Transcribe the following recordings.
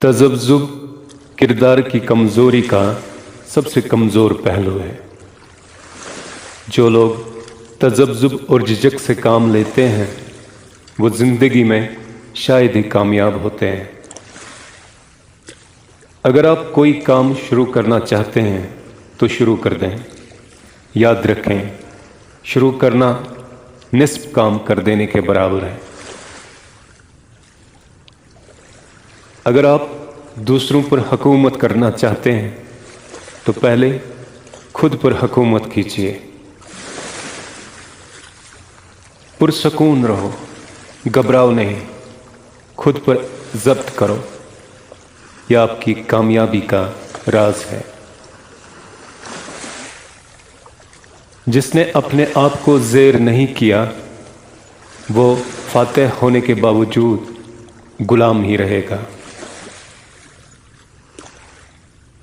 तज़ब्ज़ुब किरदार की कमज़ोरी का सबसे कमज़ोर पहलू है। जो लोग तज़ब्ज़ुब और झिझक से काम लेते हैं वो ज़िंदगी में शायद ही कामयाब होते हैं। अगर आप कोई काम शुरू करना चाहते हैं तो शुरू कर दें। याद रखें, शुरू करना निस्फ काम कर देने के बराबर है। अगर आप दूसरों पर हुकूमत करना चाहते हैं तो पहले खुद पर हुकूमत कीजिए। पुरसकून रहो, घबराओ नहीं, खुद पर ज़ब्त करो। यह आपकी कामयाबी का राज है। जिसने अपने आप को ज़ेर नहीं किया वो फातेह होने के बावजूद गुलाम ही रहेगा।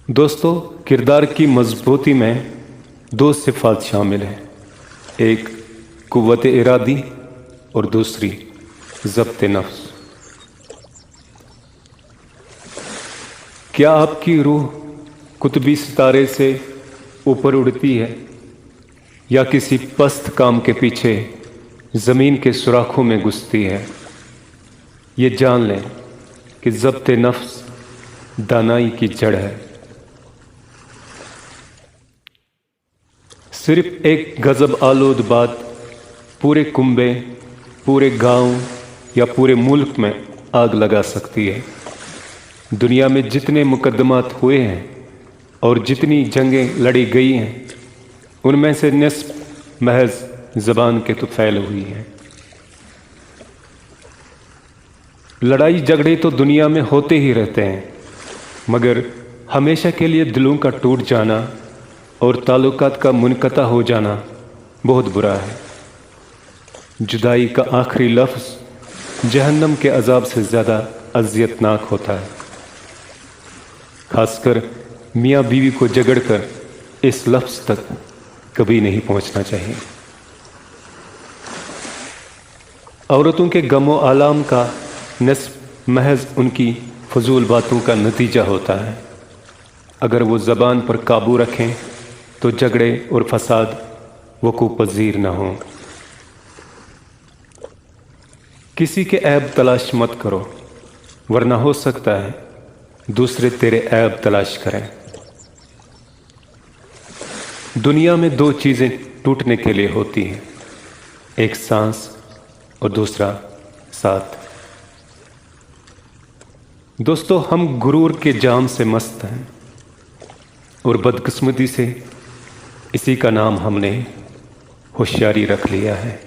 दोस्तों, किरदार की मजबूती में दो सिफात शामिल हैं, एक कुव्वत इरादी और दूसरी ज़ब्त नफ्स। क्या आपकी रूह कुतबी सितारे से ऊपर उड़ती है या किसी पस्त काम के पीछे ज़मीन के सुराखों में घुसती है? ये जान लें कि ज़ब्त नफ्स दानाई की जड़ है। सिर्फ एक गज़ब आलूद बात पूरे कुंबे, पूरे गांव या पूरे मुल्क में आग लगा सकती है। दुनिया में जितने मुकदमात हुए हैं और जितनी जंगें लड़ी गई हैं उनमें से निस्फ महज ज़बान के तुफैल हुई हैं। लड़ाई झगड़े तो दुनिया में होते ही रहते हैं, मगर हमेशा के लिए दिलों का टूट जाना और ताल्लुकात का मुनक़ता हो जाना बहुत बुरा है। जुदाई का आखिरी लफ्ज़ जहन्नम के अज़ाब से ज़्यादा अज़ियतनाक होता है। खासकर मियाँ बीवी को झगड़कर इस लफ्ज़ तक कभी नहीं पहुँचना चाहिए। औरतों के गमो आलाम का निस्फ महज उनकी फजूल बातों का नतीजा होता है। अगर वो ज़बान पर काबू रखें तो झगड़े और फसाद वक़ूअ पज़ीर न हों। किसी के ऐब तलाश मत करो, वरना हो सकता है दूसरे तेरे ऐब तलाश करें। दुनिया में दो चीज़ें टूटने के लिए होती हैं, एक सांस और दूसरा साथ। दोस्तों, हम गुरूर के जाम से मस्त हैं और बदकिस्मती से इसी का नाम हमने होशियारी रख लिया है।